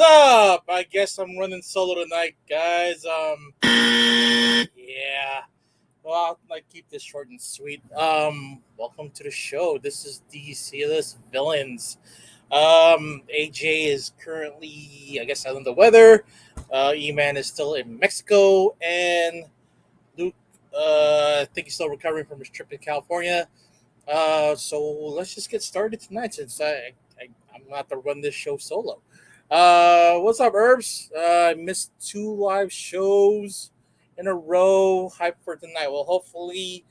up? I guess I'm running solo tonight, guys. Yeah. Well, I'll like keep this short and sweet. Welcome to the show. This is the C-list villains. AJ is currently, I guess, out in the weather. E-Man is still in Mexico, and Luke, I think he's still recovering from his trip to California. So let's just get started tonight, since I'm gonna have to run this show solo. What's up, Herbs? I missed two live shows in a row. Hype for tonight. Well, hopefully,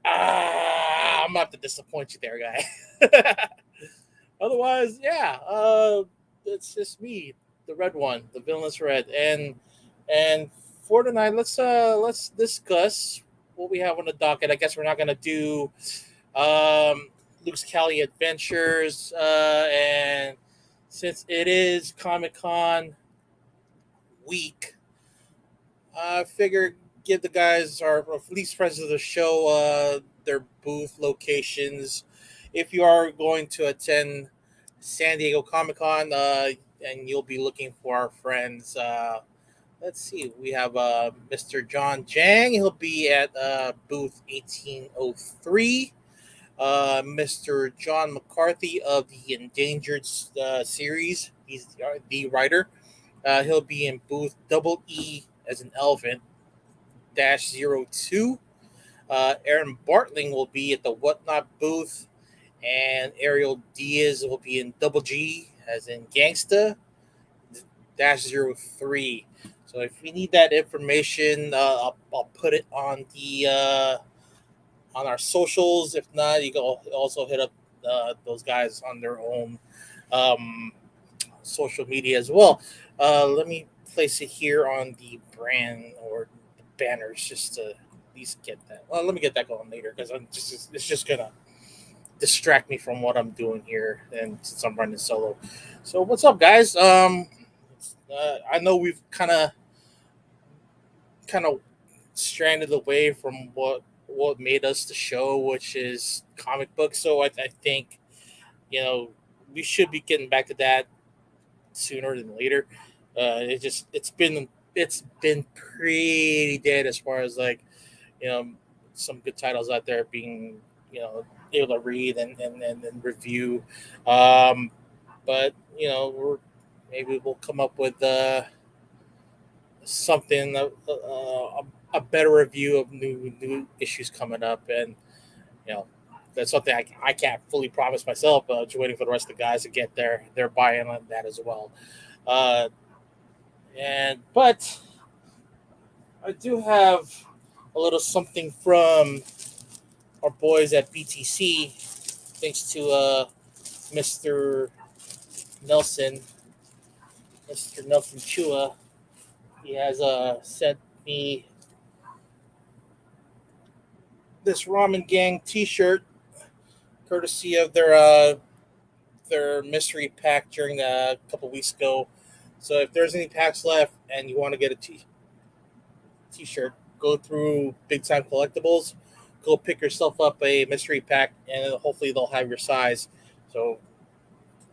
I'm gonna have to disappoint you there, guy. Otherwise, yeah, it's just me, the red one, the villainous red, and for tonight, let's discuss what we have on the docket. I guess we're not gonna do Luke's Cali Adventures, and since it is Comic Con week, I figure give the guys, or at least friends of the show, their booth locations. If you are going to attend San Diego Comic Con, and you'll be looking for our friends. Let's see, we have Mr. John Jang. He'll be at booth 1803. Mr. John McCarthy of the Endangered series. He's the writer. He'll be in booth double E as an elephant -02. Aaron Bartling will be at the Whatnot booth, and Ariel Diaz will be in double G as in Gangsta -03. So if you need that information, I'll put it on our socials. If not, you can also hit up those guys on their own um, social media as well. Let me place it here on the brand or the banners, just to at least get that. Well, let me get that going later, because it's just gonna distract me from what I'm doing here, and since I'm running solo. So what's up, guys? I know we've kind of stranded away from what made us the show, which is comic books. So I think, we should be getting back to that sooner than later. It's been pretty dead, as far as, like, you know some good titles out there being, able to read and review. Um, but maybe we'll come up with something, a better review of new issues coming up, and you know that's something I can't fully promise myself. Just waiting for the rest of the guys to get their buy-in on that as well. Uh, and but I do have a little something from our boys at BTC, thanks to Mr. Nelson, Mr. Nelson Chua. He has sent me this Ramen Gang T-shirt, courtesy of their mystery pack during a couple weeks ago. So if there's any packs left and you want to get a T-shirt, go through Big Time Collectibles, go pick yourself up a mystery pack, and hopefully they'll have your size. So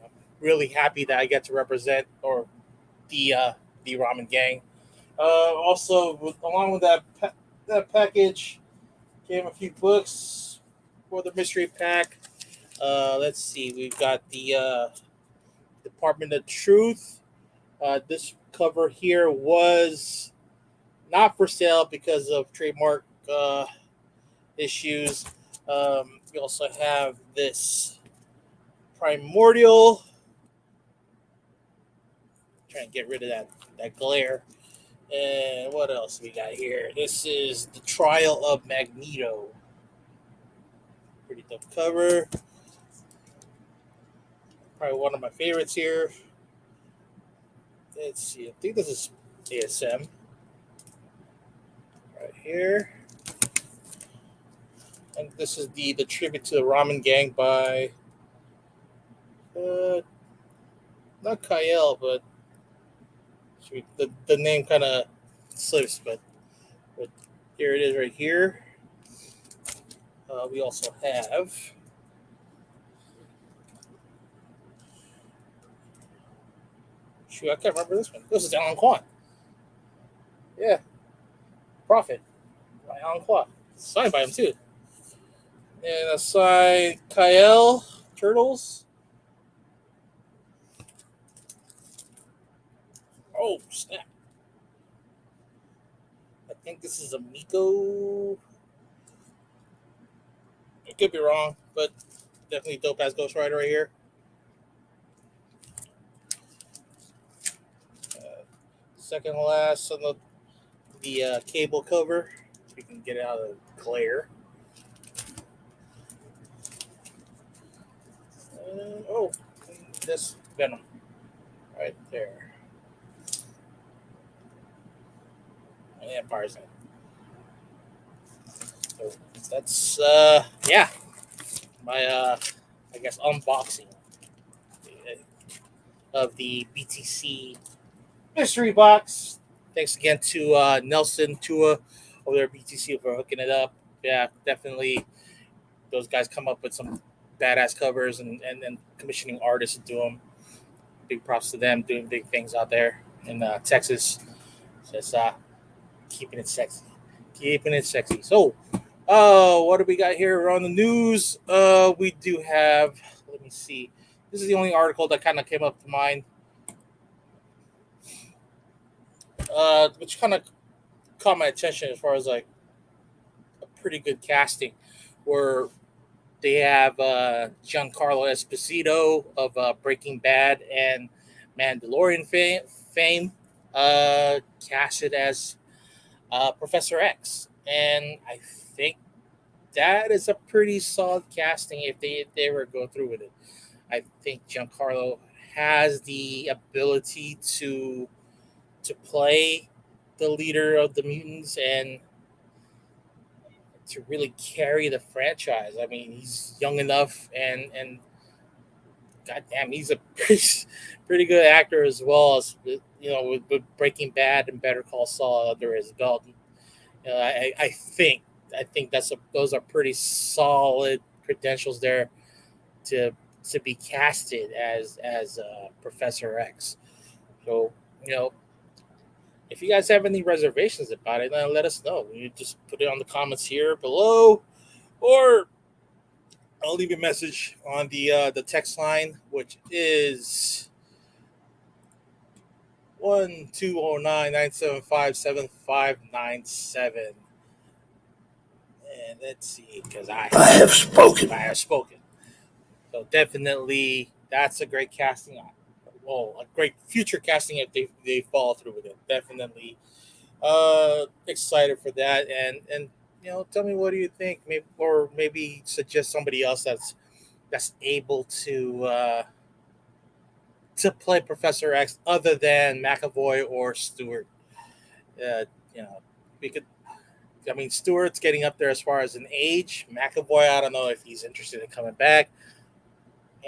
I'm really happy that I get to represent or the Ramen Gang. Also, along with that package, came a few books for the mystery pack. Let's see, we've got the Department of Truth. This cover here was not for sale because of trademark issues. We also have this Primordial. Trying to get rid of that glare. And what else we got here? This is the Trial of Magneto. Pretty tough cover. Probably one of my favorites here. Let's see. I think this is ASM right here. And this is the tribute to the Ramen Gang by not Kyle, but the name kind of slips, but here it is right here. We also have Shoot, I can't remember this one. This is Alan Quan. Yeah, Prophet by Alan Quan. Signed by him too. And a signed Kyle Turtles. Oh snap! I think this is a Miko. I could be wrong, but definitely dope ass Ghost Rider right here. Second last on the cable cover, so we can get it out of the glare. Oh, this Venom right there. And Empire's in. So that's yeah, my I guess unboxing of the BTC mystery box. Thanks again to Nelson Tua over there at BTC for hooking it up. Yeah, definitely. Those guys come up with some badass covers and commissioning artists to do them. Big props to them doing big things out there in Texas. Just keeping it sexy. Keeping it sexy. So, what do we got here on the news? We do have, let me see. This is the only article that kind of came up to mind. Which kind of caught my attention as far as like a pretty good casting, where they have Giancarlo Esposito of Breaking Bad and Mandalorian fame casted as Professor X, and I think that is a pretty solid casting if they were to go through with it. I think Giancarlo has the ability to play the leader of the mutants and to really carry the franchise. I mean, he's young enough, and goddamn, he's a pretty good actor as well as with Breaking Bad and Better Call Saul under his belt. I think those are pretty solid credentials there to be casted as Professor X. So you know, if you guys have any reservations about it, then let us know. You just put it on the comments here below, or I'll leave you a message on the text line, which is 1-209-975-7597. And let's see, because I have spoken. I have spoken. So definitely, that's a great casting. Well, a great future casting if they follow through with it. Definitely excited for that. And tell me, what do you think? Maybe suggest somebody else that's able to play Professor X other than McAvoy or Stewart. Uh, you know, we could. I mean, Stewart's getting up there as far as an age. McAvoy, I don't know if he's interested in coming back.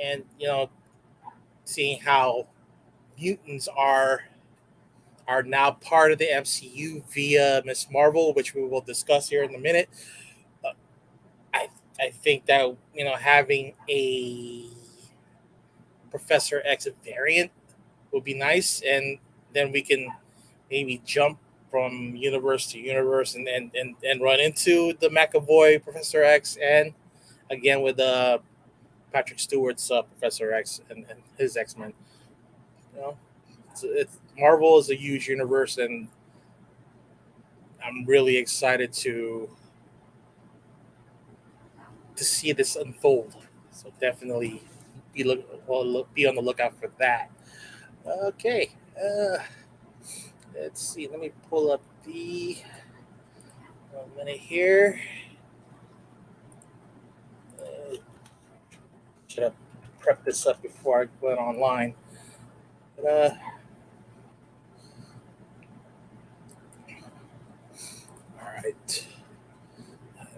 And seeing how mutants are now part of the MCU via Miss Marvel, which we will discuss here in a minute. Uh, I think that having a Professor X variant would be nice, and then we can maybe jump from universe to universe and run into the McAvoy Professor X, and again with Patrick Stewart's Professor X and his X-Men. You know, it's Marvel is a huge universe, and I'm really excited to see this unfold. So definitely be on the lookout for that. Okay, let's see. Let me pull up the 1 minute here. Should have prepped this up before I went online. But, all right.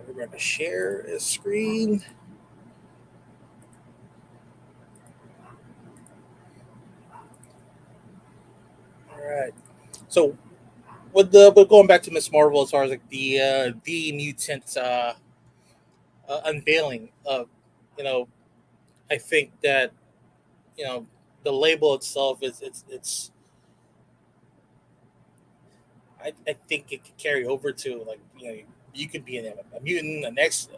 We're going to share a screen. All right. So, with going back to Miss Marvel, as far as like the mutant unveiling of, I think that the label itself is it's I think it could carry over to, like, you could be a mutant, an ex,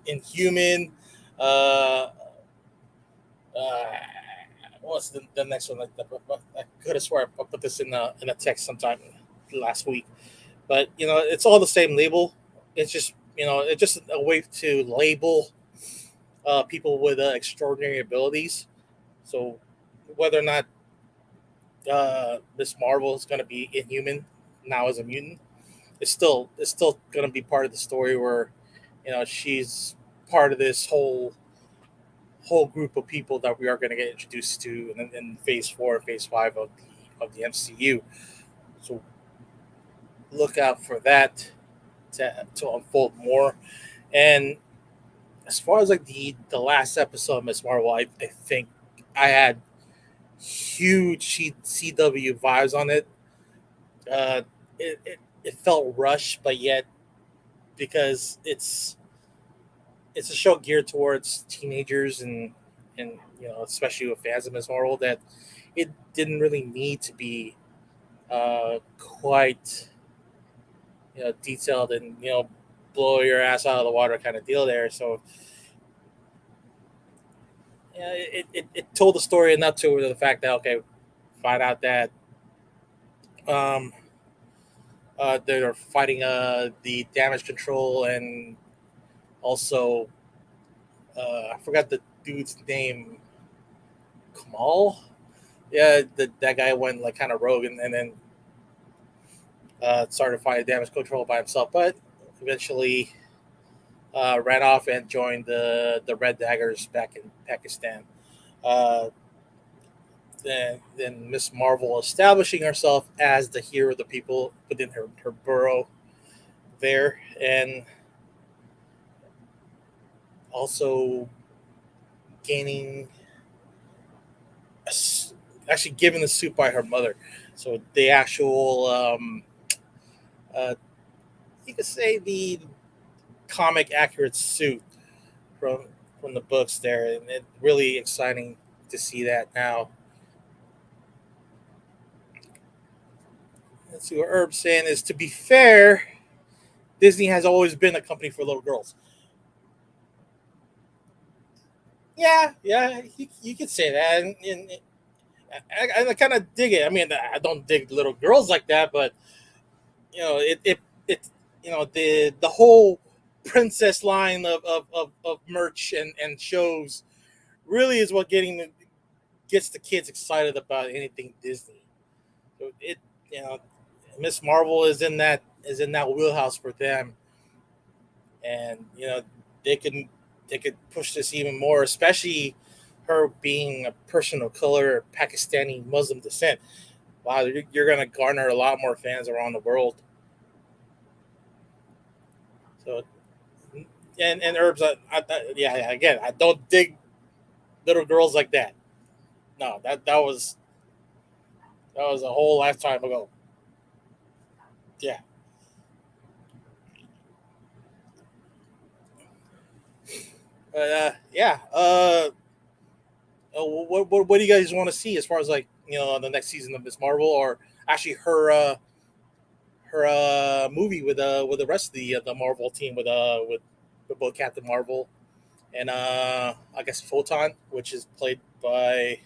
inhuman. Uh, uh, what's the next one? I could have swore I put this in a text sometime last week, but it's all the same label. It's just a way to label people with extraordinary abilities. So whether or not Miss Marvel is going to be inhuman now as a mutant, it's still going to be part of the story where she's part of this whole group of people that we are going to get introduced to in phase 4 and phase 5 of the MCU. So look out for that to unfold more. And as far as like the last episode of Miss Marvel, I think I had huge CW vibes on it. Uh, it felt rushed, but yet, because it's a show geared towards teenagers and especially with fans of Miss Marvel, that it didn't really need to be quite detailed and blow your ass out of the water kind of deal there. So yeah, it told the story enough to the fact that, okay, find out that um, they're fighting the damage control, and also I forgot the dude's name, Kamal. Yeah, that guy went like kind of rogue, and then started fighting damage control by himself, but eventually ran off and joined the Red Daggers back in Pakistan. Uh, then Miss Marvel establishing herself as the hero of the people within her burrow there, and also gaining actually given the suit by her mother. So the actual uh, you could say the comic accurate suit from from the books there, and it's really exciting to see that now. Let's see what Herb's saying is, to be fair, Disney has always been a company for little girls. Yeah, yeah, you could say that, and I kind of dig it. I mean, I don't dig little girls like that, but it the whole princess line of merch and shows really is what gets the kids excited about anything Disney. So you know Miss Marvel is in that wheelhouse for them, and they can they could push this even more, especially her being a person of color, Pakistani Muslim descent. Wow, you're going to garner a lot more fans around the world. So, and Herbs, yeah, again, I don't dig little girls like that. No, that was a whole lifetime ago. Yeah, yeah. What do you guys want to see as far as, like, the next season of Miss Marvel, or actually her movie with the rest of the Marvel team, with both Captain Marvel and I guess Photon, which is played by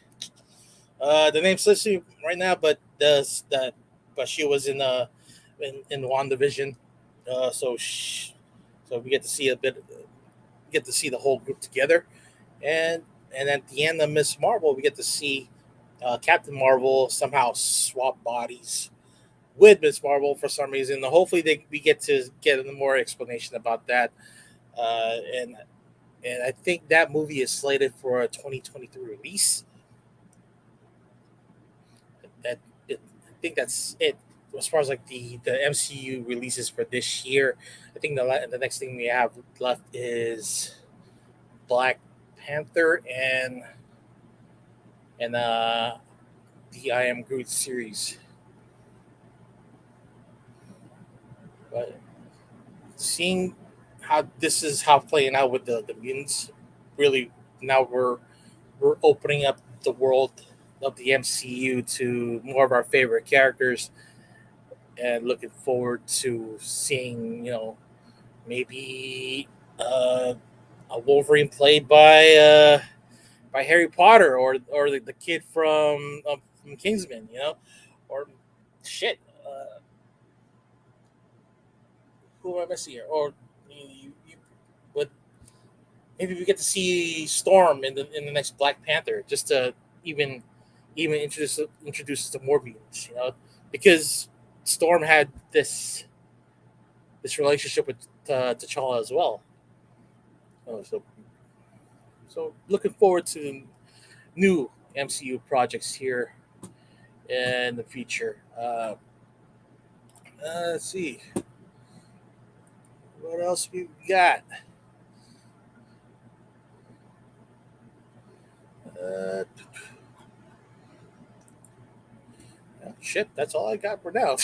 the name slips me right now, but she was in WandaVision, so so we get to see the whole group together, and at the end of Miss Marvel, we get to see Captain Marvel somehow swap bodies with Miss Marvel for some reason. Hopefully, we get to get more explanation about that. And I think that movie is slated for a 2023 release. I think that's it as far as like the MCU releases for this year. I think the next thing we have left is Black Panther and the I Am Groot series. But seeing how this is how playing out with the mutants, really, now we're opening up the world of the MCU to more of our favorite characters. and looking forward to seeing maybe a Wolverine played by Harry Potter or the kid from Kingsman, or shit. Who am I missing here? Or but maybe we get to see Storm in the next Black Panther, just to even introduce us to more mutants, because Storm had this relationship with T'Challa as well. So looking forward to new MCU projects here in the future. Let's see what else we got. Shit, that's all I got for now.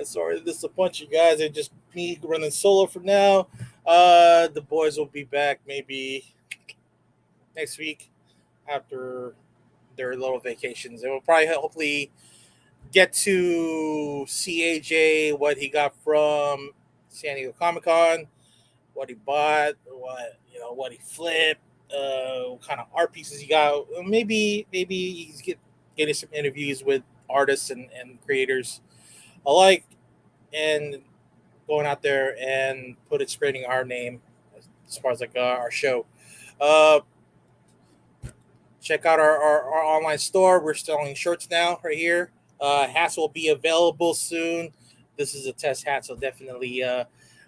Sorry to disappoint you guys. It's just me running solo for now. The boys will be back maybe next week after their little vacations. And we'll probably hopefully get to see AJ, what he got from San Diego Comic-Con, what he bought, what he flipped, what kind of art pieces he got. Maybe he's getting some interviews with artists and creators alike, and going out there and spreading our name as far as like our show. Check out our online store. We're selling shirts now right here. Hats will be available soon. This is a test hat, so definitely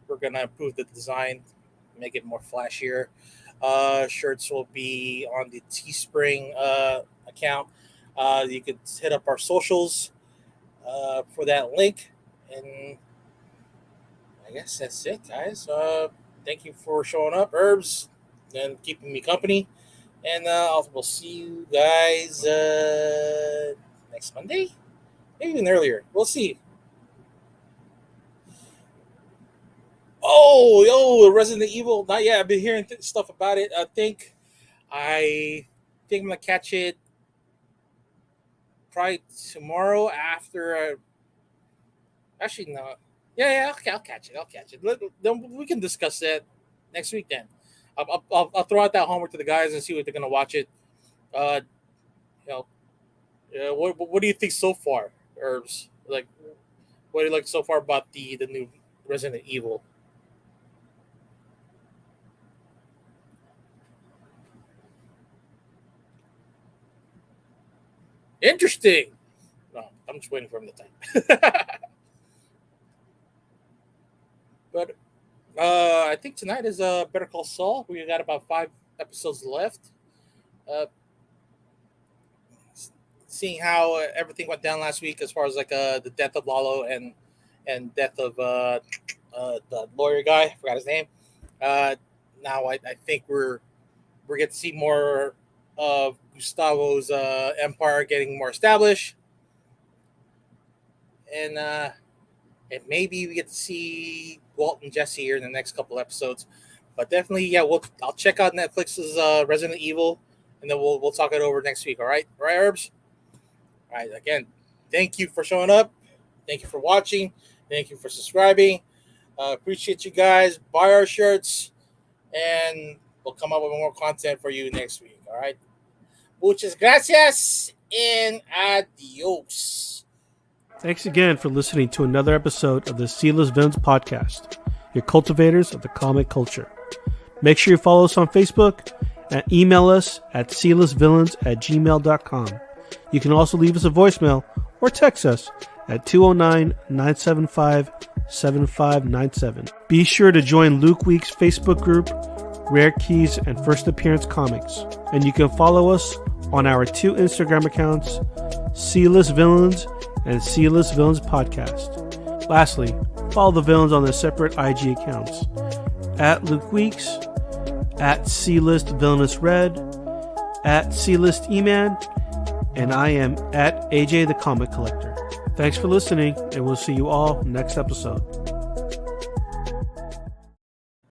we're gonna improve the design, make it more flashier. Shirts will be on the Teespring account. You could hit up our socials for that link, and I guess that's it, guys. Thank you for showing up, Herbs, and keeping me company. And we'll see you guys next Monday, maybe even earlier. We'll see. Oh, Resident Evil. Not yet. I've been hearing stuff about it. I think I'm gonna catch it probably tomorrow after. Actually, no. Yeah. Okay, I'll catch it. Then we can discuss that next week. Then I'll throw out that homework to the guys and see what they're gonna watch it. What do you think so far, Herbs? Like, what do you like so far about the new Resident Evil? Interesting. No, I'm just waiting for him to type. But I think tonight is Better Call Saul. We got about 5 episodes left. Seeing how everything went down last week, as far as like the death of Lalo and death of the lawyer guy. I forgot his name. Now I think we're getting to see more of Gustavo's empire getting more established, and maybe we get to see Walt and Jesse here in the next couple episodes. But definitely, yeah, I'll check out Netflix's Resident Evil, and then we'll talk it over next week. All right, Herbs. All right. Again, thank you for showing up. Thank you for watching. Thank you for subscribing. Appreciate you guys. Buy our shirts, and we'll come up with more content for you next week. All right. Muchas gracias and adios. Thanks again for listening to another episode of the Sealess Villains podcast, your cultivators of the comic culture. Make sure you follow us on Facebook and email us at sealessvillains@gmail.com. You can also leave us a voicemail or text us at 209-975-7597. Be sure to join Luke Week's Facebook group, Rare Keys and First Appearance Comics. And you can follow us on our 2 Instagram accounts, Sealess Villains and Sealess Villains Podcast. Lastly, follow the villains on their separate IG accounts, at Luke Weeks, at C-List Villainous Red, at C-List E-Man, and I am at AJ the Comic Collector. Thanks for listening, and we'll see you all next episode.